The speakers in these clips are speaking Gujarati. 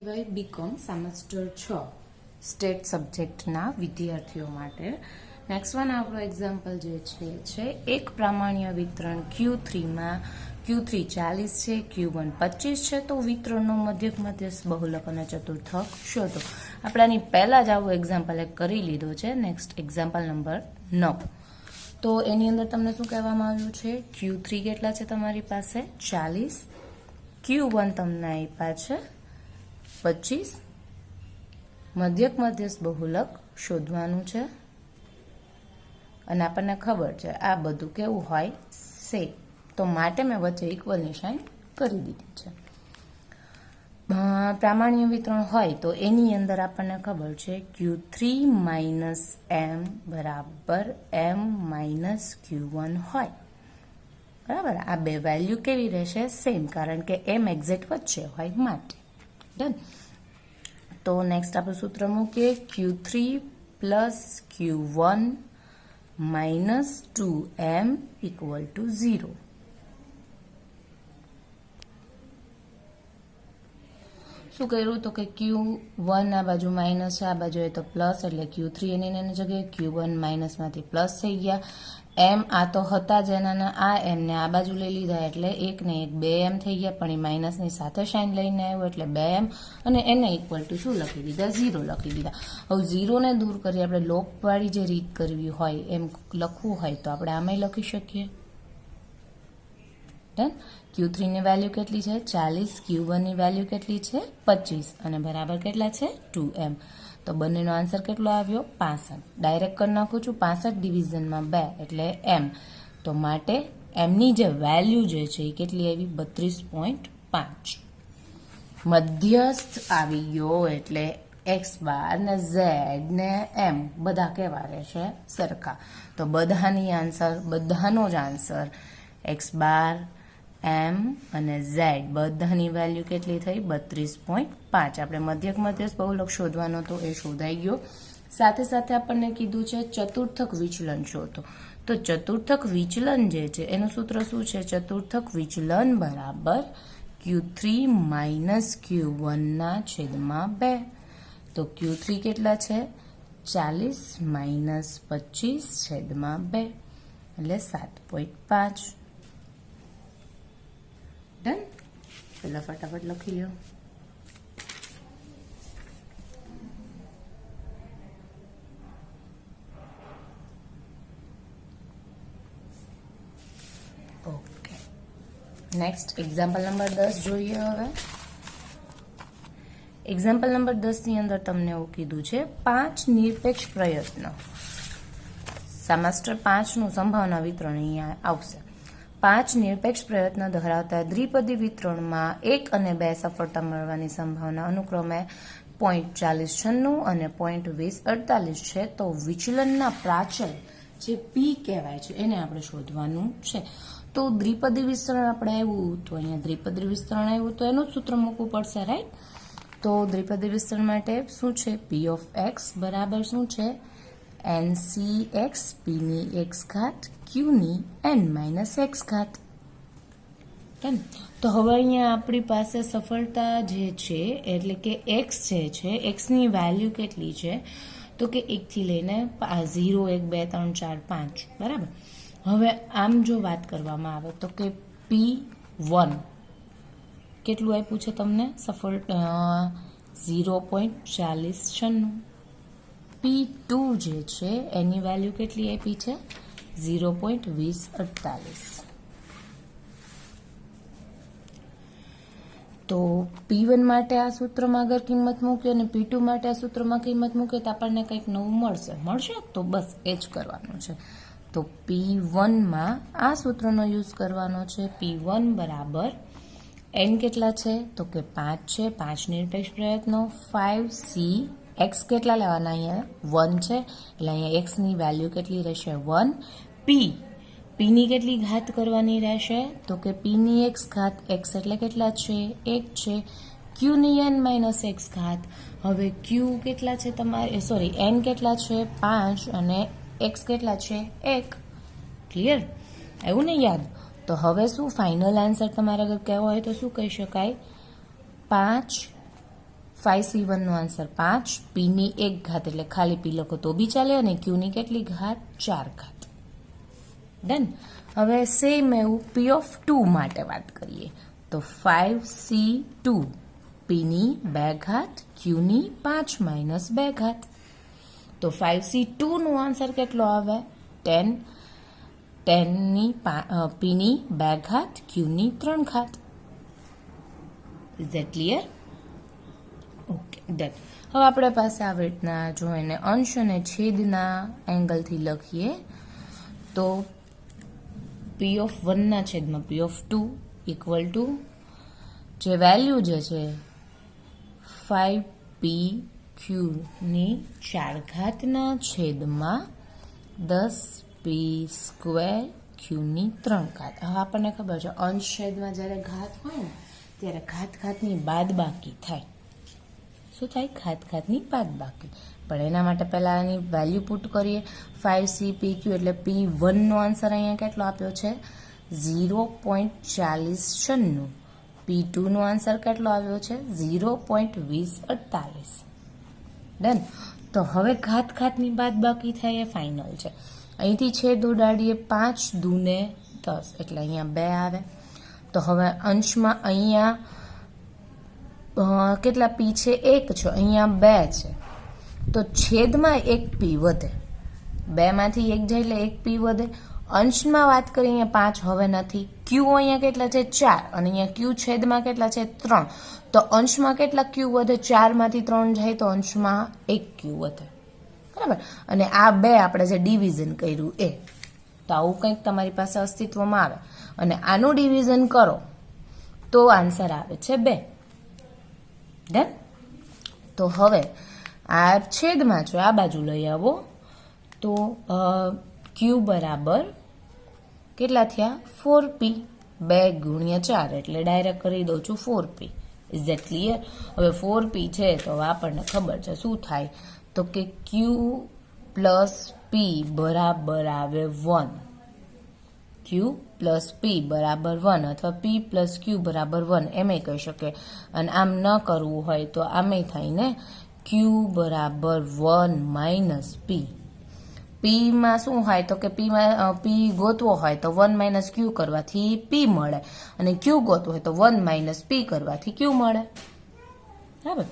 બીકોમ સેમેસ્ટર 6 સ્ટેટ સબ્જેક્ટના વિદ્યાર્થીઓ માટે નેક્સ્ટ વન આપણો એક્ઝામ્પલ જે છે એક પ્રામાણ્ય વિતરણ Q3માં Q3 40 છે, Q1 25 છે, તો વિતરણનો મધ્યક મધ્યસ્થ બહુલક અને ચતુર્થક શોધો. આપણે આની પહેલા જ આવું એક્ઝામ્પલ એક કરી લીધો છે. Next example number 9. તો એની અંદર તમને શું કહેવામાં આવ્યું છે? Q3 કેટલા છે તમારી પાસે? 40. Q1 તમને આપ્યા છે 25. મધ્યક મધ્યસ્થ બહુલક શોધવાનું છે અને આપણને ખબર છે આ બધું કેવું હોય? સેમ. તો માટે મેં વચ્ચે ઇક્વલ નિશાન કરી દીધી છે. પ્રામાણ્ય વિતરણ હોય તો એની અંદર આપણને ખબર છે Q3 માઇનસ M બરાબર M માઇનસ Q1 હોય. બરાબર, આ બે વેલ્યુ કેવી રહેશે? સેમ, કારણ કે M એક્ઝેક્ટ વચ્ચે હોય માટે. ડન. તો નેક્સ્ટ આપણું સૂત્ર મૂકીએ Q3 plus Q1 minus 2M equal to 0. શું કર્યું? તો કે Q1 આ બાજુ માઇનસ છે, આ બાજુ એ તો પ્લસ, એટલે Q3 એની જગ્યાએ Q1 માઇનસમાંથી પ્લસ થઈ ગયા. M આ તો હતા જ એના, આ M ને આ બાજુ લઈ લીધા એટલે 1 ને 1 2M થઈ ગયા, પણ એ માઇનસની સાથે સાઇન લઈને આવ્યો એટલે 2M, અને એને ઇક્વલ ટુ શું લખી દીધા? 0 લખી દીધા. હવે 0 ને દૂર કરી આપણે લોપવાળી જે રીત કરવી હોય એમ લખવું હોય તો આપણે આમાંય લખી શકીએ. ડન. Q3 ની વેલ્યુ કેટલી છે? 40. Q1 ની વેલ્યુ કેટલી છે? 25, અને બરાબર કેટલા છે? 2M. તો બંનેનો આન્સર કેટલો આવ્યો? 65. ડાયરેક્ટ કરી નાખું છું, 65 ડિવિઝનમાં 2 એટલે M. તો માટે Mની જે વેલ્યુ જે છે એ કેટલી આવી? 32.5. મધ્યસ્થ આવી ગયો એટલે X બાર ને Z ને M બધા કેવા રહેશે? સરખા. તો બધાનો જ આન્સર X બાર, M અને Z બધાની વેલ્યુ કેટલી થઈ? 32.5. આપણે મધ્યક મધ્યસ્થ બહુલક શોધવાનો તો એ શોધાઈ ગયો. સાથે સાથે આપણને કીધું છે ચતુર્થક વિચલન શોધો. તો ચતુર્થક વિચલન જે છે એનું સૂત્ર શું છે? ચતુર્થક વિચલન બરાબર Q3 માઇનસ Q1 ના છેદમાં 2. તો Q3 કેટલા છે? 40 માઇનસ 25 છેદમાં 2 એટલે 7.5. ડન. પેલા ફટાફટ લખી લો. ઓકે, નેક્સ્ટ એક્ઝામ્પલ નંબર 10 જોઈએ. હવે એક્ઝામ્પલ નંબર 10 ની અંદર તમને એવું કીધું છે 5 નિરપેક્ષ પ્રયત્નો. સેમેસ્ટર 5 નું સંભાવના વિતરણ અહીંયા આવશે. 5 નિરપેક્ષ પ્રયત્નો ધરાવતા દ્વિપદી વિતરણમાં 1 અને 2 સફળતા મળવાની સંભાવના અનુક્રમે 0.4096 અને 0.2048 છે. તો વિચલનના પ્રાચલ જે P કહેવાય છે એને આપણે શોધવાનું છે. તો દ્વિપદી વિસ્તરણ આપણે આવ્યું તો અહીંયા દ્વિપદી વિસ્તરણ આવ્યું તો એનું સૂત્ર મૂકવું પડશે, રાઈટ? તો દ્વિપદી વિસ્તરણ માટે શું છે? P ઓફ X બરાબર શું છે? NCX, P ની x ઘાત, Q ની N માઇનસ x ઘાત. કેમ? તો હવે અહીંયા આપણી પાસે સફળતા જે છે એટલે કે x જે છે, x ની વેલ્યુ કેટલી છે? તો કે 1 થી લઈને 0, 1, 2, 3, 4, 5. બરાબર. હવે આમ જો વાત કરવામાં આવે તો કે P1 કેટલું આપ્યું છે તમને? 0.4096. P2 જે છે એની વેલ્યુ કેટલી આપી છે? 0.2048. તો P1 માટે આ સૂત્રમાં અગર કિંમત મૂકીએ અને P2 માટે આ સૂત્રમાં કિંમત મૂકીએ તો આપણને કંઈક નવું મળશે. તો બસ એ જ કરવાનું છે. તો P1 માં આ સૂત્રનો યુઝ કરવાનો છે. P1 બરાબર N કેટલા છે? તો કે 5 છે. 5 નિરપેક્ષ પ્રયત્નો. 5C. X કેટલા લેવાના? અહીંયા 1 છે એટલે અહીંયા X ની વેલ્યુ કેટલી રહેશે? 1. P ની કેટલી ઘાત કરવાની રહેશે? તો કે P ની x ઘાત. X એટલે કેટલા છે? 1 છે. Q ની N માઇનસ x ઘાત. હવે Q કેટલા છે તમારે? N કેટલા છે? 5 અને x કેટલા છે? 1. ક્લિયર? એવું ને યાદ? તો હવે શું ફાઇનલ આન્સર તમારે અગર કહેવો હોય તો શું કહી શકાય? 5 5C1 નો આન્સર 5, p ની 1 ઘાત એટલે ખાલી p લખો તો બી ચાલે, અને q ની કેટલી ઘાત? 4 ઘાત. ડન. હવે સેમ એવું p ઓફ 2 માટે વાત કરીએ તો 5C2 p ની 2 ઘાત q ની 5 માઇનસ 2 ઘાત. તો 5C2 નો આન્સર કેટલો આવે? 10, 10 ની p ની 2 ઘાત q ની 3 ઘાત. Is that clear? Okay, done. હવે આપણે પાસે આવી રીતના જો એને અંશ અને છેદના એંગલથી લખીએ તો p ઓફ 1 ના છેદમાં p ઓફ 2 ઇક્વલ ટુ જે વેલ્યુ જે છે 5pq ની 4 ઘાતના છેદમાં 10p સ્ક્વેર q ની 3 ઘાત. હવે આપણને ખબર છે અંશ છેદમાં જ્યારે ઘાત હોય ને ત્યારે ઘાતની બાદ બાકી થાય. શું થાય? ઘાતની બાદ બાકી. પણ એના માટે પહેલા આની વેલ્યુ પુટ કરીએ. 5cpq એટલે p1 નો આન્સર અહીંયા કેટલો આપ્યો છે? 0.4096. p2 નો આન્સર કેટલો આવ્યો છે? 0.2048. ડન. તો હવે ઘાતની બાદ બાકી થાય એ ફાઇનલ છે. અહીંથી છેદ ઉડાડીએ 5 દૂને 10 એટલે અહીંયા 2 આવે. તો હવે અંશમાં અહીંયા કેટલા p છે? 1 છે, અહીંયા 2 છે. તો છેદમાં 1p વધે. 2 માંથી 1 જાય એટલે 1p વધે. અંશમાં વાત કરીએ અહીંયા 5 હવે નથી. q અહીંયા કેટલા છે? 4, અને અહીંયા q છેદમાં કેટલા છે? 3. તો અંશમાં કેટલા q વધે? 4 માંથી 3 જાય તો અંશમાં 1q વધે. બરાબર. અને આ 2 આપણે જે ડિવિઝન કર્યું એ. તો આવું કંઈક તમારી પાસે અસ્તિત્વમાં આવે અને આનું ડિવિઝન કરો તો આન્સર આવે છે 2. ડન. તો હવે આ છેદમાં છે, આ બાજુ લઈ આવો તો q બરાબર કેટલા થયા? 4p. 2 ગુણ્યા 4 એટલે ડાયરેક્ટ કરી દઉં છું 4p. Is that clear? હવે 4p છે તો આપણને ખબર છે શું થાય તો કે q પ્લસ p બરાબર આવે 1. q પ્લસ p બરાબર 1 અથવા p પ્લસ q બરાબર 1 એમ કહી શકે. અને આમ ન કરવું હોય તો આમે થાય ને q બરાબર 1 માઇનસ p. p માં શું હોય તો કે p ગોતવો હોય તો 1 માઇનસ q કરવાથી p મળે, અને q ગોતવો હોય તો 1 માઇનસ p કરવાથી q મળે. બરાબર.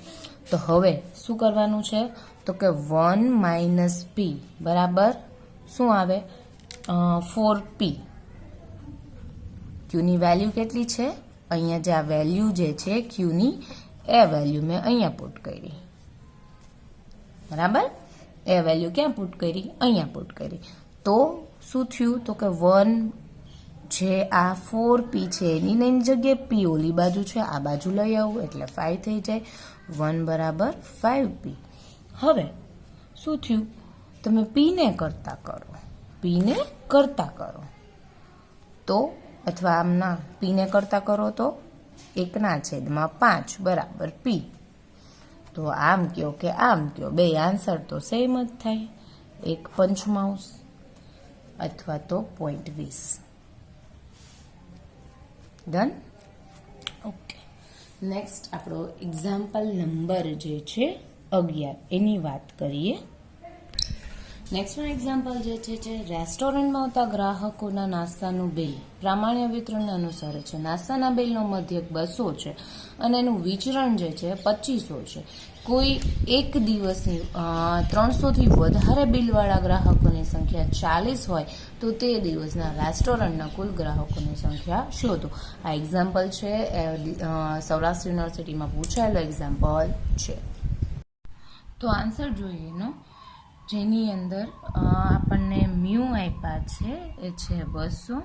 તો હવે શું કરવાનું છે તો કે 1 માઇનસ p બરાબર શું આવે? 4p. q ની વેલ્યુ કેટલી છે? અહીંયા જે આ વેલ્યુ જે છે q ની એ વેલ્યુ મેં અહીંયા પુટ કરી. બરાબર. એ વેલ્યુ ક્યાં પુટ કરી? અહીંયા પુટ કરી. તો શું થયું તો કે 1 જે આ 4p છે એની જગ્યાએ p ઓલી બાજુ છે આ બાજુ લઈ આવું એટલે 5 થઈ જાય. 1 બરાબર 5p. હવે શું થયું? તમે p ને કરતા કરો તો અથવા આમ ના p ને કરતા કરો તો 1/5 બરાબર p. તો આમ કયો કે આમ કયો, બે આન્સર તો સેમ જ થાય. 1/5 અથવા તો 0.20. ડન. ઓકે. નેક્સ્ટ આપણો એક્ઝામ્પલ નંબર જે છે 11 એની વાત કરીએ. નેક્સ્ટનું એક્ઝામ્પલ જે છે રેસ્ટોરન્ટમાં આવતા ગ્રાહકોના નાસ્તાનું બિલ પ્રામાણ્ય વિતરણને અનુસારે છે. નાસ્તાના બિલનો મધ્યક 200 છે અને એનું વિચરણ જે છે 2500 છે. કોઈ એક દિવસની 300થી વધારે બિલવાળા ગ્રાહકોની સંખ્યા 40 હોય તો તે દિવસના રેસ્ટોરન્ટના કુલ ગ્રાહકોની સંખ્યા શોધો. આ એક્ઝામ્પલ છે સૌરાષ્ટ્ર યુનિવર્સિટીમાં પૂછાયેલો એક્ઝામ્પલ છે. તો આન્સર જોઈએ એનો, જેની અંદર આપણને મ્યુ આપ્યા છે એ છે 200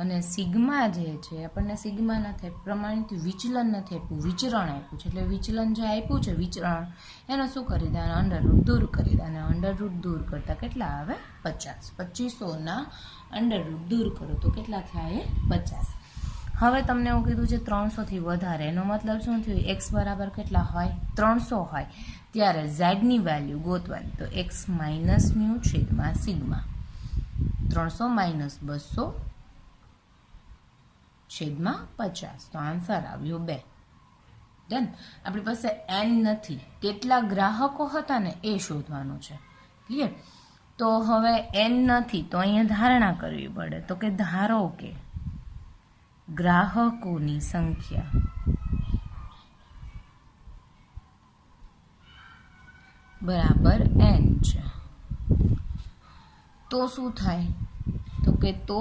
અને સિગ્મા જે છે આપણને સિગ્મા નથી આપ્યું, પ્રમાણિત વિચલન નથી આપ્યું, વિચરણ આપ્યું છે. એટલે વિચલન જે આપ્યું છે વિચરણ એનો શું કરી દે? અંડરરૂટ દૂર કરી દે. અને અંડરરૂટ દૂર કરતાં કેટલા આવે? 50. 2500ના અંડરરૂટ દૂર કરો તો કેટલા થાય? 50. હવે તમને એવું કીધું છે 300થી વધારે, એનો મતલબ શું થયું? x બરાબર કેટલા હોય? 300 હોય ત્યારે ઝેડની વેલ્યુ ગોતવાની. તો x માઇનસ મ્યુ છેદમાં સિગ્મા. 300 માઇનસ 200 છેદમાં 50. તો આન્સર આવ્યો 2. ડન. આપણી પાસે એન નથી, કેટલા ગ્રાહકો હતા ને એ શોધવાનું છે. ક્લિયર? તો હવે એન નથી તો અહીંયા ધારણા કરવી પડે. તો કે ધારો કે ગ્રાહકોની સંખ્યા બરાબર એન છે. તો શું થાય? તો કે તો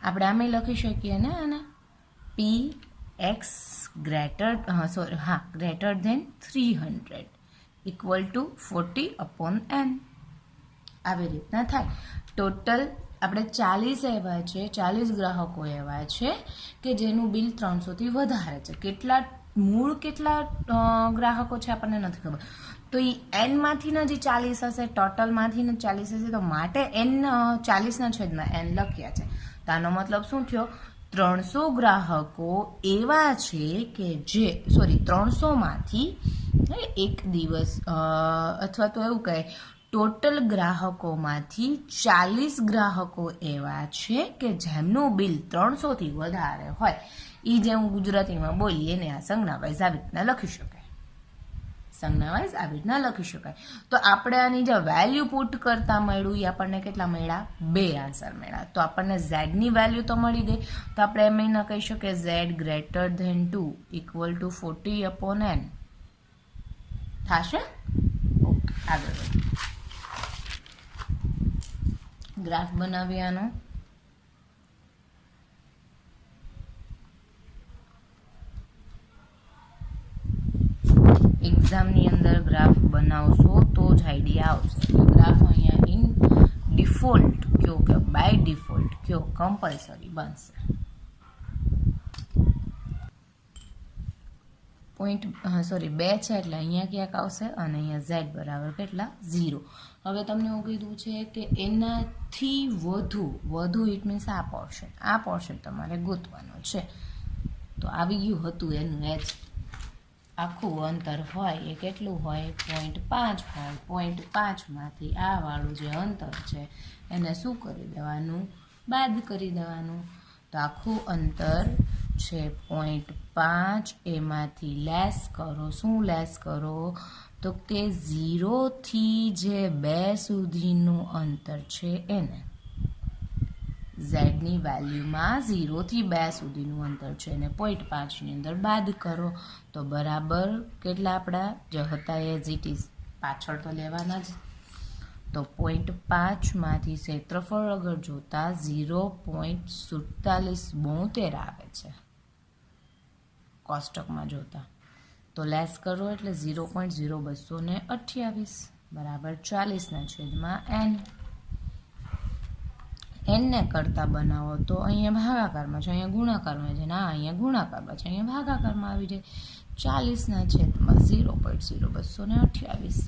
આપણે આમે લખી શકીએ ને આને P X greater than 300 equal to 40/n. આવી રીતના થાય. ટોટલ આપણે 40 એવા છે, 40 ગ્રાહકો એવા છે કે જેનું બિલ 300થી વધારે છે. મૂળ કેટલા ગ્રાહકો છે આપણને નથી ખબર. તો એ એનમાંથીના જે 40 હશે, ટોટલમાંથી 40 હશે, તો માટે એન 40ના છેદમાં એન લખ્યા છે. તો આનો મતલબ શું થયો? 300 ગ્રાહકો એવા છે કે જે 300માંથી એક દિવસ અથવા તો એવું કહે ટોટલ ગ્રાહકોમાંથી 40 ગ્રાહકો એવા છે કે જેમનું બિલ 300થી વધારે હોય. એ જે હું ગુજરાતીમાં બોલી એને આ સંજ્ઞા વાઇઝ આવી રીતના લખી શકાય. તો આપણે આની જે વેલ્યુ પુટ કરતા મળ્યું એ આપણને કેટલા મળ્યા? 2 આન્સર મળ્યા. તો આપણને ઝેડની વેલ્યુ તો મળી ગઈ. તો આપણે એમ ના કહી શકીએ Z greater than 2 equal to 40/n થશે. ઓકે, આગળ ગ્રાફ બનાવીએ આનો. એક્ઝામની અંદર ગ્રાફ બનાવશો તો જ આઈડિયા આવશે. ગ્રાફ અહીંયા ઇન ડિફોલ્ટ કયો કે બાય ડિફોલ્ટ કયો કમ્પલસરી બનશે. પોઈન્ટ 2 છે એટલે અહીંયા ક્યાંક આવશે અને અહીંયા ઝેડ બરાબર કેટલા? 0. હવે તમને એવું કીધું છે કે એનાથી વધુ ઇટ મીન્સ આ પોર્શન તમારે ગોતવાનો છે. તો આવી ગયું હતું એનું એચ આખું અંતર હોય એ કેટલું હોય? 0.5 હોય. 0.5માંથી આ વાળું જે અંતર છે એને શું કરી દેવાનું? બાદ કરી દેવાનું. તો આખું અંતર છે 0.5, એમાંથી લેસ કરો. શું લેસ કરો? તો કે 0થી જે 2 સુધીનું અંતર છે એને ઝેડની વેલ્યુમાં 0થી 2 સુધીનું અંતર છે એને 0.5ની અંદર બાદ કરો. તો બરાબર કેટલા આપણા જે હતા એઝ ઇટ ઇઝ પાછળ તો લેવાના જ. તો 0.5માંથી ક્ષેત્રફળ અગર જોતા 0.4772 આવે છે કોષ્ટકમાં જોતા. તો લેસ કરો એટલે 0.0228 બરાબર 40ના છેદમાં n. એનને કરતા બનાવો તો અહીંયા ભાગાકારમાં છે, અહીંયા ગુણાકારમાં છે, ના અહીંયા ગુણાકારમાં છે, અહીંયા ભાગાકારમાં આવી જાય. 40ના છેદમાં 0.0228.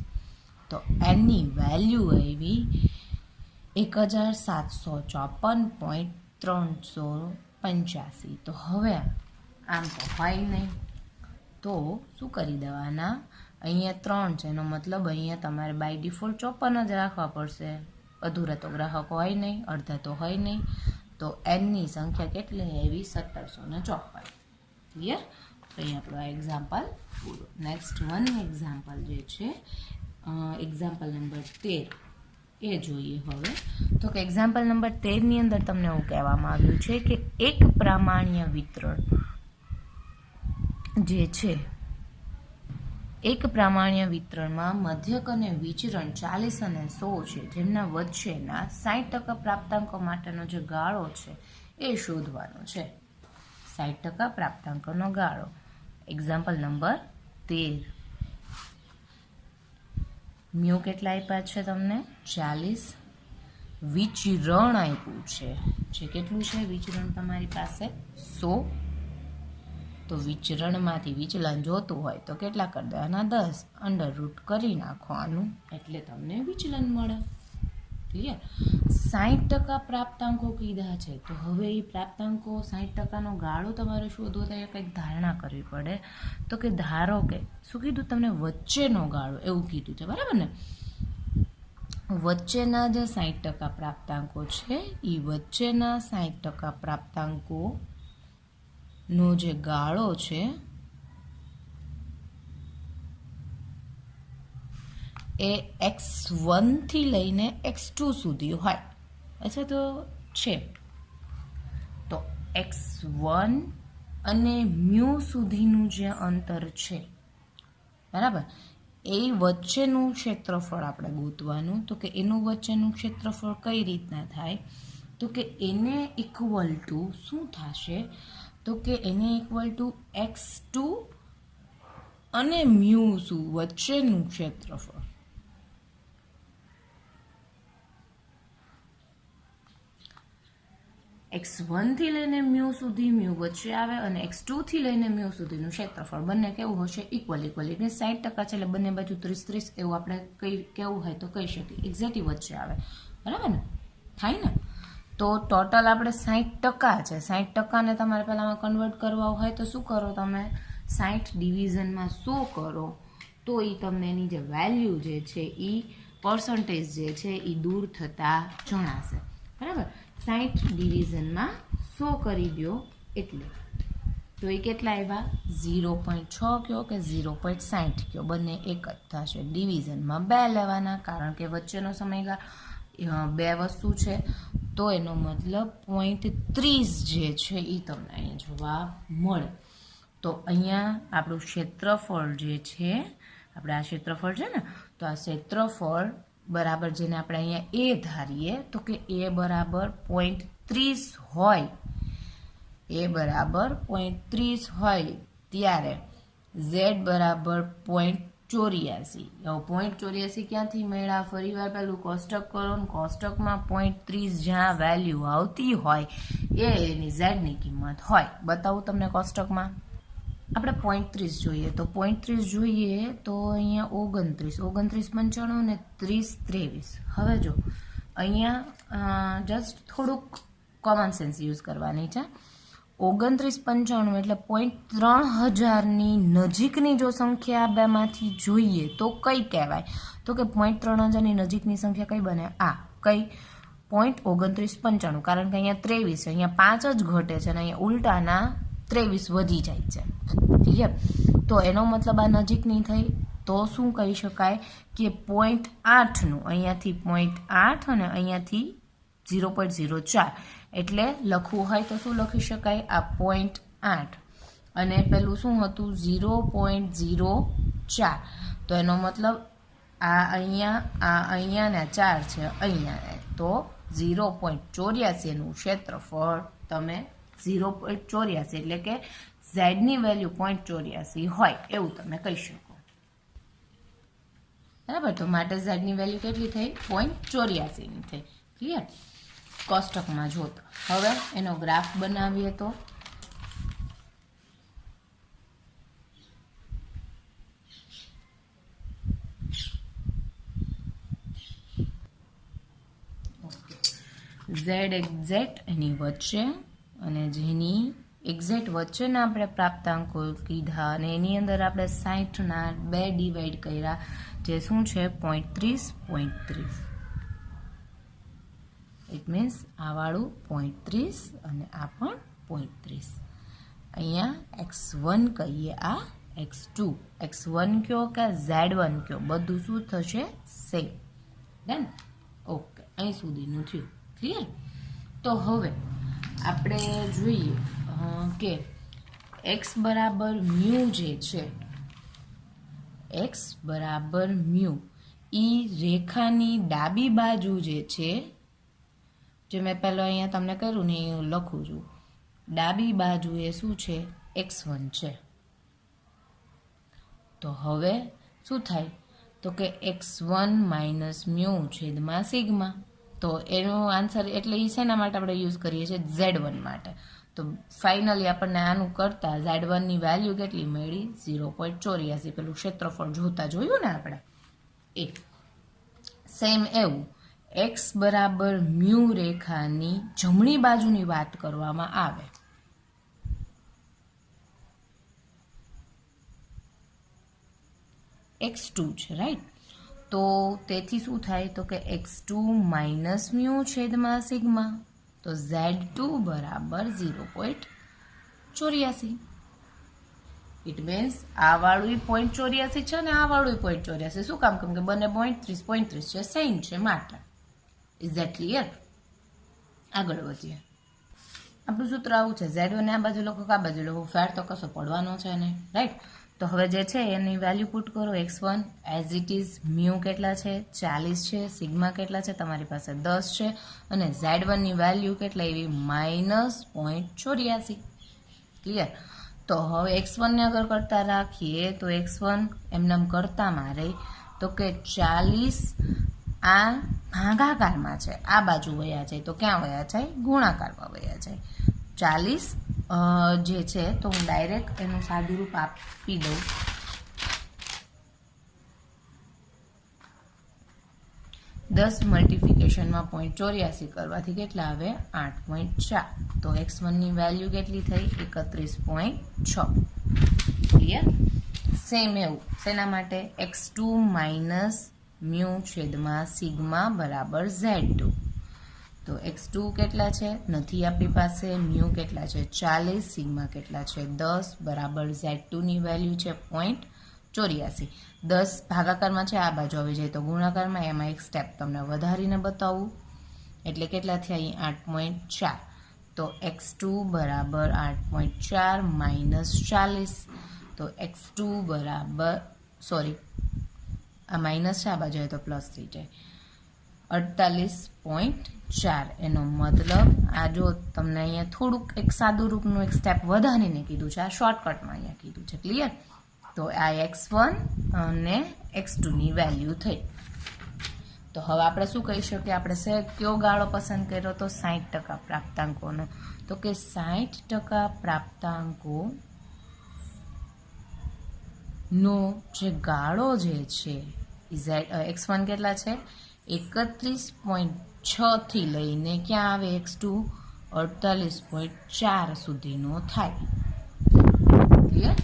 તો એનની વેલ્યુ આવી 1754.385. તો હવે આમ તો હોય નહીં, તો શું કરી દેવાના? અહીંયા 3 છે એનો મતલબ અહીંયા તમારે બાય ડિફોલ્ટ 54 જ રાખવા પડશે. અધૂરા તો ગ્રાહકો હોય નહીં, અડધા તો હોય નહીં. તો એનની સંખ્યા કેટલી આવી? 1754. ક્લિયર? તો અહીંયા આપણો આ એક્ઝામ્પલ પૂરો. નેક્સ્ટ એક્ઝામ્પલ જે છે એક્ઝામ્પલ નંબર 13 એ જોઈએ હવે. તો કે એક્ઝામ્પલ નંબર 13ની અંદર તમને એવું કહેવામાં આવ્યું છે કે એક પ્રામાણ્ય વિતરણ જે છે, એક પ્રામાણ્ય વિતરણમાં મધ્યક અને વિચરણ 40 અને 100 છે, જેમના વચ્ચેના 60% પ્રાપ્તાંકો માટેનો જે ગાળો છે એ શોધવાનો છે. 60% પ્રાપ્તાંકોનો ગાળો. Example number 13. મ્યુ કેટલા આપ્યા છે તમને? 40. વિચરણ આપ્યું છે, જે કેટલું છે વિચરણ તમારી પાસે? 100. તો વિચરણમાંથી વિચલન જોતું હોય તો કેટલા કરી દેવાના? 10. અંડર રૂટ કરી નાખવાનું એટલે તમને વિચલન મળે. ક્લિયર? 60% પ્રાપ્તાંકો કીધા છે, તો હવે એ પ્રાપ્તાંકો 60%નો ગાળો તમારે શોધવો તો કંઈક ધારણા કરવી પડે. તો કે ધારો કે શું કીધું તમને? વચ્ચેનો ગાળો એવું કીધું છે, બરાબર ને? વચ્ચેના જે 60% પ્રાપ્તાંકો છે એ વચ્ચેના 60% પ્રાપ્તાંકો નો જે ગાળો છે એ x1 થી લઈને x2 સુધી હોય, અચ્છા તો છે, તો x1 અને મ્યુ સુધીનું જે અંતર છે, બરાબર, એ વચ્ચેનું ક્ષેત્રફળ આપણે ગોતવાનું. તો કે એનું વચ્ચેનું ક્ષેત્રફળ કઈ રીતના થાય, તો કે એને ઇક્વલ ટુ શું થશે, તો કે એને ઇક્વલ ટુ x2 અને મ્યુ વચ્ચેનું ક્ષેત્રફળ. x1 થી લઈને મ્યુ સુધી મ્યુ વચ્ચે આવે અને x2 થી લઈને મ્યુ સુધીનું ક્ષેત્રફળ બંને કેવું હશે, ઇક્વલ ઇક્વલ. એટલે 60% છે, એટલે બંને બાજુ 30-30 એવું આપણે કેવું હોય તો કહી શકીએ, એક્ઝેક્ટલી વચ્ચે આવે, બરાબર ને, થાય ને. તો ટોટલ આપણે 60% છે. 60%ને તમારે પહેલામાં કન્વર્ટ કરવા હોય તો શું કરો તમે, 60 ડિવિઝનમાં 100 કરો તો એ તમને એની જે વેલ્યુ જે છે એ પર્સન્ટેજ જે છે એ દૂર થતા જણાશે, બરાબર. 60 ડિવિઝનમાં 100 કરી દો એટલે તો એ કેટલા આવ્યા, 0.6 કયો કે 0.60 કયો, બંને એક જ થશે. ડિવિઝનમાં 2 લેવાના, કારણ કે વચ્ચેનો સમયગાળો 2 વસ્તુ છે, તો એનો મતલબ 0.30 જે છે એ તમને અહીંયા જોવા મળે. તો અહીંયા આપણું ક્ષેત્રફળ જે છે, આપણે આ ક્ષેત્રફળ છે ને, તો આ ક્ષેત્રફળ બરાબર જેને આપણે અહીંયા એ ધારીએ તો કે એ બરાબર 0.30 હોય, એ બરાબર 0.30 હોય ત્યારે ઝેડ બરાબર 0.84. 0.84 ક્યાંથી મળ્યા, ફરી વાર પેલું કોષ્ટક કરો ને કોષ્ટકમાં 0.30 જ્યાં વેલ્યુ આવતી હોય એ એની ઝેડની કિંમત હોય. બતાવું તમને કોષ્ટકમાં. આપણે 0.30 જોઈએ તો 0.30 જોઈએ તો અહીંયા 29, 95 ને 30, 23. હવે જો અહીંયા જસ્ટ થોડુંક કોમન સેન્સ યુઝ કરવાની છે. 29, 95 એટલે 0.3000ની નજીકની જો સંખ્યા બેમાંથી જોઈએ તો કઈ કહેવાય, તો કે 0.3000ની નજીકની સંખ્યા કઈ બને, આ કઈ 0.2995, કારણ કે અહીંયા 23 છે, અહીંયા 5 જ ઘટે છે અને અહીંયા ઉલટાના 23 વધી જાય છે. ક્લિયર? તો એનો મતલબ આ નજીકની થઈ, તો શું કહી શકાય કે 0.8નું અહીંયાથી 0.8 અને અહીંયાથી 0.04, એટલે લખવું હોય તો શું લખી શકાય, આ 0.8 અને પેલું શું હતું 0.04. તો એનો મતલબ આ અહીંયા ને 4 છે અહીંયા, તો 0.84 નું ક્ષેત્રફળ તમે 0.84 એટલે કે ઝેડની વેલ્યુ 0.84 હોય એવું તમે કહી શકો, બરાબર. તો માટે ઝેડની વેલ્યુ કેટલી થઈ, 0.84 ની થઈ. ક્લિયર? કોષ્ટકમાં જોતા હવે એનો ગ્રાફ બનાવીએ તો ઝેડ એક્ઝેક્ટ એની વચ્ચે અને જેની એક્ઝેક્ટ વચ્ચેના આપણે પ્રાપ્તાંકો કીધા અને એની અંદર આપણે 60ના 2 ડિવાઈડ કર્યા, જે શું છે 0.30. ઇટ મીન્સ આ વાળું 0.30 અને આ પણ 0.30. અહીંયા x1 કહીએ, આ x2, x1 કયો કે z1 કયો, બધું શું થશે, સેમ. ડન? ઓકે, અહીં સુધીનું થયું. ક્લિયર? તો હવે આપણે જોઈએ કે x બરાબર મ્યુ જે છે, x બરાબર મ્યુ ઈ રેખાની ડાબી બાજુ જે છે, જે મેં પહેલો અહીંયા તમને કર્યું ને એ લખું છું, ડાબી બાજુ એ શું છે, x1 છે. તો હવે શું થાય, તો કે x1 માઇનસ મ્યુ છેદમાં સિગ્મા. તો એનો આન્સર એટલે એ શેના માટે આપણે યુઝ કરીએ છીએ, z1 માટે. તો ફાઇનલી આપણને આનું કરતા z1ની વેલ્યુ કેટલી મળી, 0.84. પેલું ક્ષેત્રફળ જોતા જોયું ને આપણે એ. સેમ એવું x બરાબર મ્યુ રેખાની જમણી બાજુની વાત કરવામાં આવે, x2 છે, રાઈટ. તો તેથી શું થાય, તો કે x2 માઇનસ મ્યુ છેદમાં સિગ્મા, તો z2 બરાબર 0.84. ઇટ મીન્સ આ વાળું 0.84 છે અને આ વાળું 0.84. શું કામ? કેમ કે બંને 0.30 છે, સેમ છે માટે. Is that clear? આગળ વધીએ. આપણું સૂત્ર આવું છે, Z1 આ બાજુ લખો કે આ બાજુ લખો, ફેર તો કશો પડવાનો છે નહીં, રાઈટ? તો હવે જે છે એની વેલ્યુ પુટ કરો. x1 as it is, mu કેટલા છે? 40 છે. સિગ્મા કેટલા છે? તમારી પાસે 10 છે. અને Z1 ની વેલ્યુ કેટલા એવી? -0.84. ક્લિયર? તો હવે x1 ને અગર કરતા રાખીએ તો x1 એમનેમ કરતામાં રહી તો કે 40 આ ભાગાકારમાં છે, આ બાજુ વયા જાય તો ક્યાં વયા જાય? ગુણાકારમાં વયા જાય. 40 જે છે તો હું ડાયરેક્ટ એનું સાદું રૂપ આપી દઉં. 10 મલ્ટિફિકેશનમાં 0.84 કરવાથી કેટલા આવે? 8.4. તો x1 ની વેલ્યુ કેટલી થઈ? 31.6. ક્લિયર? સેમ એવું શેના માટે? x2 માઇનસ મ્યુ છેદમાં સિગ્મા બરાબર Z2. તો x2 કેટલા છે? નથી આપણી પાસે. મ્યુ કેટલા છે? 40. સિગ્મા કેટલા છે? 10 બરાબર Z2 ની વેલ્યુ છે 0.84. 10 ભાગાકારમાં છે, આ બાજુ આવી જાય તો ગુણાકારમાં. એમાં એક સ્ટેપ તમને વધારીને બતાવું. એટલે કેટલા થયા? 8.4. તો x2 બરાબર 8.4 માઇનસ 40. તો x2 બરાબર, સોરી આ માઇનસ છે, આ બાજુ આવે તો પ્લસ થઈ જાય. 48.4. એનો મતલબ આ જો તમને અહીંયા થોડુંક એક સાદું રૂપનું એક સ્ટેપ વધારીને કીધું છે, આ શોર્ટકટમાં અહીંયા કીધું છે. ક્લિયર? તો આ x1 અને x2 ની વેલ્યુ થઈ. તો હવે આપણે શું કહી શકીએ? આપણે કયો ગાળો પસંદ કર્યો તો? 60% પ્રાપ્તાંકોનો. તો કે 60% પ્રાપ્તાંકો નો જે ગાળો જે છે x1 કેટલા છે? 31.6 થી લઈને ક્યાં આવે? x2 48.4 સુધીનો થાય. ક્લિયર?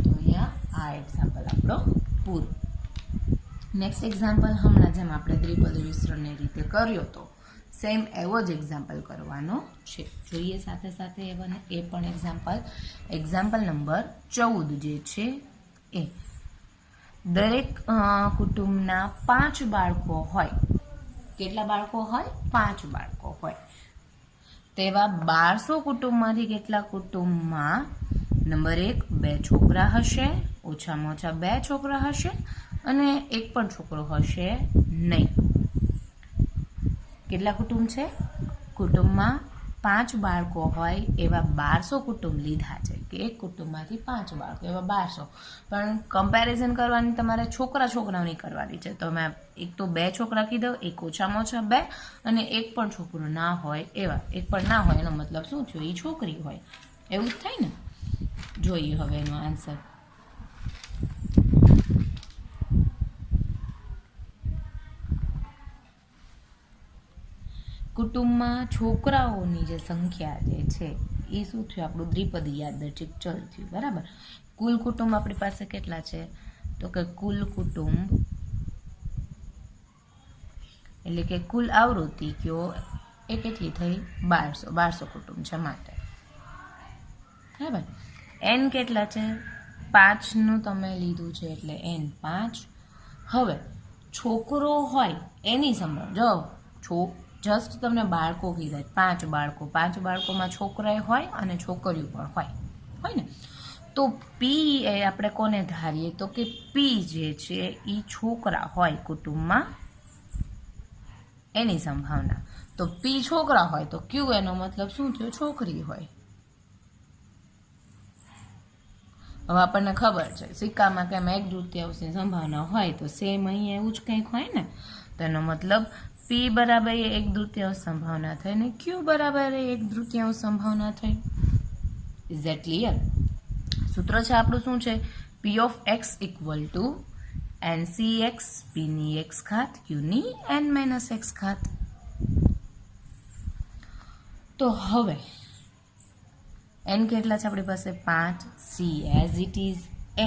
તો અહીંયા આ એક્ઝામ્પલ આપણો પૂરો. નેક્સ્ટ એક્ઝામ્પલ હમણાં જેમ આપણે દ્વિપદી વિસ્તરણની રીતે કર્યો તો સેમ એવો જ એક્ઝામ્પલ કરવાનો છે. જોઈએ સાથે સાથે એ પણ એક્ઝામ્પલ નંબર 14 જે છે એ. દરેક કુટુંબના 5 બાળકો હોય. કેટલા બાળકો હોય? 5 બાળકો હોય. તેવા 1200 કુટુંબમાંથી કેટલા કુટુંબમાં નંબર 1 2 છોકરા હશે, ઓછામાં ઓછા 2 છોકરા હશે અને એક પણ છોકરો હશે નહીં? કેટલા કુટુંબ છે? કુટુંબમાં 5 બાળકો હોય એવા 1200 કુટુંબ લીધા છે કે એક કુટુંબમાંથી 5 બાળકો એવા 1200. પણ કમ્પેરિઝન કરવાની તમારે છોકરાઓની કરવાની છે. તો મેં એક તો 2 છોકરા કીધો, એક ઓછામાં ઓછા 2 અને એક પણ છોકરો ના હોય એવા. એક પણ ના હોય એનો મતલબ શું થયો? એ છોકરી હોય. એવું જ થાય ને? જોઈએ હવે એનો આન્સર. કુટુંબમાં છોકરાઓની જે સંખ્યા જે છે એ શું થયું? આપણું દ્વિપદી યાદચ્છિક ચલ થયું. બરાબર? કુલ કુટુંબ આપણી પાસે કેટલા છે? તો કે કુલ કુટુંબ એટલે કે કુલ આવૃત્તિ કયો એ કેટલી થઈ? 1200 કુટુંબ છે માટે. બરાબર? n કેટલા છે? 5 નું તમે લીધું છે એટલે n 5. હવે છોકરો હોય એની સમજો જસ્ટ તમને બાળકો કીધા 5 બાળકો. 5 બાળકોમાં છોકરાએ હોય અને છોકરીઓ પણ હોય ને? તો p એ આપણે કોને ધારીએ? તો કે p જે છે એ છોકરા હોય કુટુંબમાં એની સંભાવના. તો p છોકરા હોય તો q એનો મતલબ શું થયો? છોકરી હોય. હવે આપણને ખબર છે સિક્કામાં કેમ 1/3 સંભાવના હોય તો સેમ અહીં એવું જ કંઈક હોય ને? તો એનો મતલબ p બરાબર 1/3 સંભાવના થઈ ને q બરાબર 1/3 સંભાવના થઈ. Is that clear? સૂત્ર છે આપણું શું છે? p of x equal to ncx p ની x ઘાત q ની n - x ઘાત. તો હવે n કેટલા છે આપણી પાસે? 5. c as it is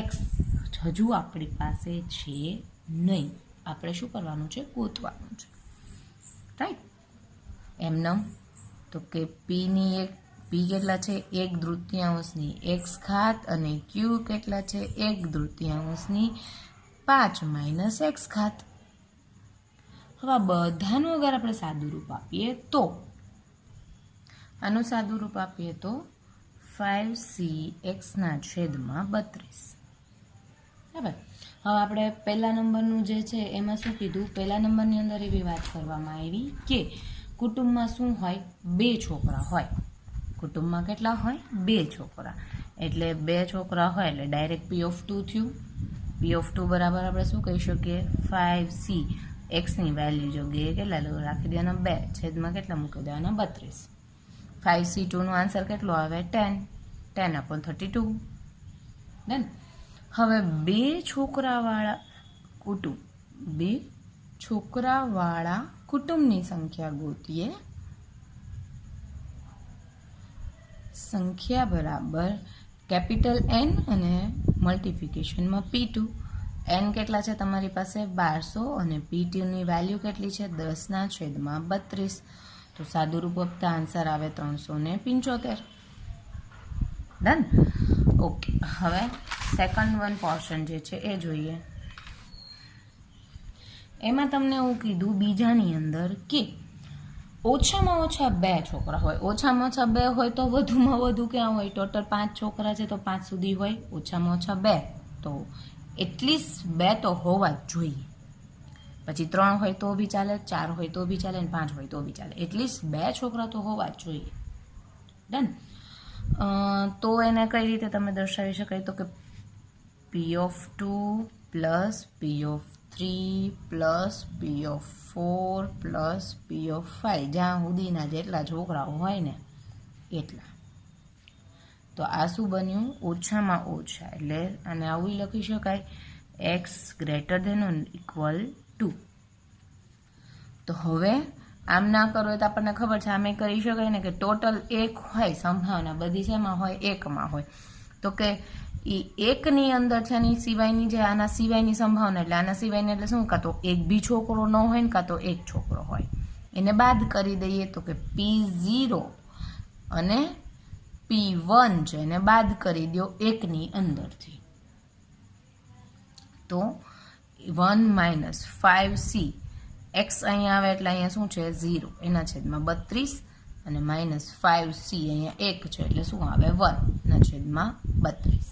x હજુ આપણી પાસે છે નહીં. આપણે શું કરવાનું છે? ગોતવાનું છે. રાઈટ? એમનેમ તો કે p ની પી કેટલા છે 1/3 x ઘાત અને ક્યુ કેટલા છે 1/3 5 માઇનસ એક્સ ઘાત. હવે બધાનું અગર આપણે સાદું રૂપ આપીએ તો આનું સાદું રૂપ આપીએ તો 5cx/32. બરાબર. હવે આપણે પહેલા નંબરનું જે છે એમાં શું કીધું, પહેલા નંબરની અંદર એવી વાત કરવામાં આવી કે કુટુંબમાં શું હોય 2 છોકરા હોય. કુટુંબમાં કેટલા હોય 2 છોકરા, એટલે 2 છોકરા હોય એટલે ડાયરેક્ટ p(2) થયું. p(2) બરાબર આપણે શું કહી શકીએ 5c એક્સની વેલ્યુ જગ્યાએ કેટલા રાખી દેવાના 2 છેદમાં કેટલા મૂકી દેવાના 32. 5c2નો આન્સર કેટલો આવે 10/32. ડન. હવે 2 છોકરાવાળા કુટુંબની સંખ્યા ગોતીએ. સંખ્યા બરાબર કેપિટલ N અને મલ્ટિફિકેશનમાં p2. n કેટલા છે તમારી પાસે 1200 અને p2ની વેલ્યુ કેટલી છે 10/32. તો સાદું રૂપ આપતા આન્સર આવે 375. ડન. ઓકે. હવે સેકન્ડ વન પોર્શન જે છે એ જોઈએ. એમાં તમને એવું કીધું બીજાની અંદર કે ઓછામાં ઓછા 2 છોકરા હોય. ઓછામાં ઓછા 2 હોય તો વધુમાં વધુ ક્યાં હોય, ટોટલ 5 છોકરા છે તો 5 સુધી હોય. ઓછામાં ઓછા 2 તો એટલીસ્ટ 2 તો હોવા જ જોઈએ. પછી 3 હોય તો બી ચાલે, 4 હોય તો બી ચાલે અને 5 હોય તો બી ચાલે. એટલીસ્ટ 2 છોકરા તો હોવા જ જોઈએ. ડન. તો એને કઈ રીતે તમે દર્શાવી શકાય તો કે p(2) plus p(3) plus p(4) plus p(5) જ્યાં સુધીના જેટલા છોકરાઓ હોય ને એટલા. તો આ શું બન્યું ઓછામાં ઓછા, એટલે આને આવું લખી શકાય x > 2. તો હવે આમ ના કરો તો આપણને ખબર છે આમે કરી શકાય ને કે ટોટલ 1 હોય સંભાવના, બધી શેમાં હોય 1માં હોય. તો કે એ 1ની અંદર છે એની સિવાયની જે આના સિવાયની સંભાવના, એટલે આના સિવાયની એટલે શું, કાં તો એક બી છોકરો ન હોય ને કાં તો એક છોકરો હોય. એને બાદ કરી દઈએ તો કે p0 અને p1 છે એને બાદ કરી દો 1ની અંદરથી. તો 1 - 5c x અહીંયા આવે એટલે અહીંયા શું છે 0 એના છેદમાં 32 અને -5c અહીંયા 1 છે એટલે શું આવે 1 ના છેદમાં 32.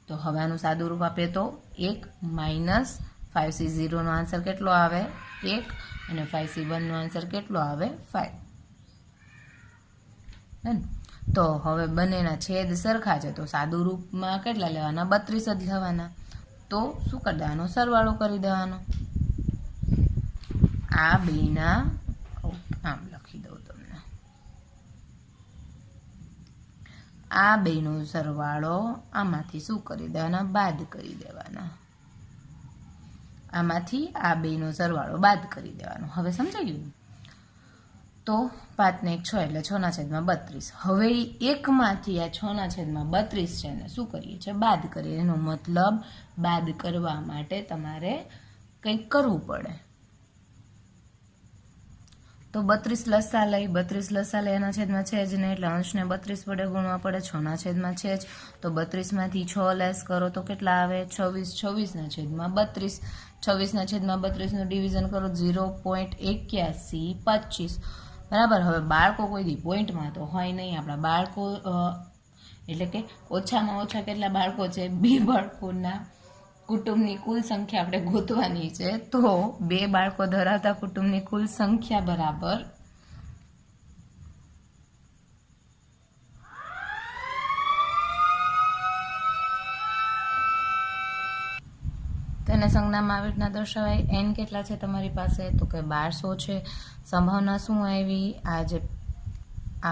તો હવે આનું સાદું રૂપ આપીએ તો 1 - 5c 0 નો આન્સર કેટલો આવે 1 અને 5c1 નો આન્સર કેટલો આવે 5. તો હવે બંનેના છેદ સરખા છે તો સાદું રૂપમાં કેટલા લેવાના 32 જ લેવાના. તો શું કરી દેવાનો સરવાળો કરી દેવાનો. આ બેના આમ લખી દઉં તમને, આ બેનો સરવાળો આમાંથી શું કરી દેવાના બાદ કરી દેવાના. આમાંથી આ બેનો સરવાળો બાદ કરી દેવાનો. હવે સમજાઈ ગયું. તો 5 ને 1 6 એટલે 6/32. હવે 1માંથી આ 6/32 છે ને શું કરીએ છીએ બાદ કરીએ. એનો મતલબ બાદ કરવા માટે તમારે કંઈક કરવું પડે. તો 32 લસા લઈ, 32 લસા લઈ એના છેદમાં છે જ નહીં એટલે અંશને 32 વડે ગુણવા પડે. 6ના છેદમાં છે જ તો 32માંથી 6 લેસ કરો તો કેટલા આવે 26. 26ના છેદમાં 32. 26ના છેદમાં 32નું ડિવિઝન કરો 0.8125. બરાબર. હવે બાળકો કોઈ દી પોઈન્ટમાં તો હોય નહીં. આપણા બાળકો એટલે કે ઓછામાં ઓછા કેટલા બાળકો છે 2 બાળકોના કુટુંબની કુલ સંખ્યા આપણે ગોતવાની છે. તો 2 બાળકો ધરાવતા કુટુંબની કુલ સંખ્યા બરાબર તેને સંજ્ઞામાં આવી રીતના દર્શાવાય. n કેટલા છે તમારી પાસે તો કે 1200 છે. સંભાવના શું આવી આ જે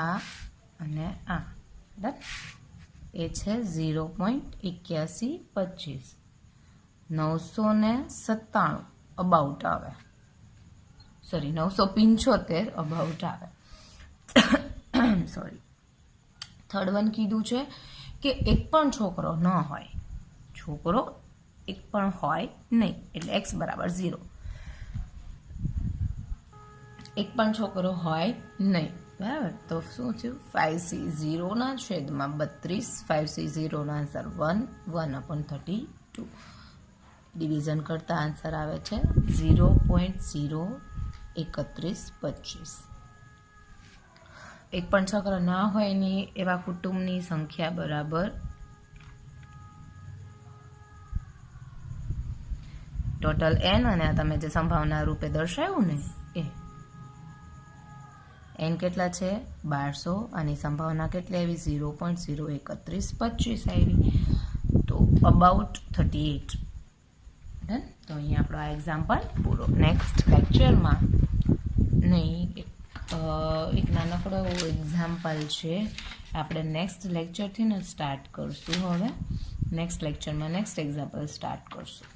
આ અને આ એ છે 0.8125. 997 અબાઉટ આવે, સોરી 975 અબાઉટ આવે. સોરી. થર્ડ વન કીધું છે કે એક પણ છોકરો ન હોય, છોકરો એક પણ હોય નહીં એટલે x બરાબર 0. એક પણ છોકરો હોય નહીં બરાબર. તો શું થયું? 5C0 છેદમાં 32. 5C0 answer 1, 1/32. ડિવિઝન કરતા આન્સર આવે છે 0.03125. એક પણ છોકરો ના હોય એની એવા કુટુંબની સંખ્યા બરાબર ટોટલ n, અને આ તમે જે સંભાવના રૂપે દર્શાવ્યું ને એ n કેટલા છે? 1200. આની સંભાવના કેટલી આવી? 0.03125 આવી. તો અબાઉટ 38. ડન. તો અહીંયા આપણો આ એક્ઝામ્પલ પૂરો. નેક્સ્ટ લેક્ચરમાં નહીં, એક નાનકડો એવો એક્ઝામ્પલ છે, આપણે નેક્સ્ટ લેક્ચરથી ને સ્ટાર્ટ કરશું. હવે નેક્સ્ટ લેક્ચરમાં નેક્સ્ટ એક્ઝામ્પલ સ્ટાર્ટ કરશું.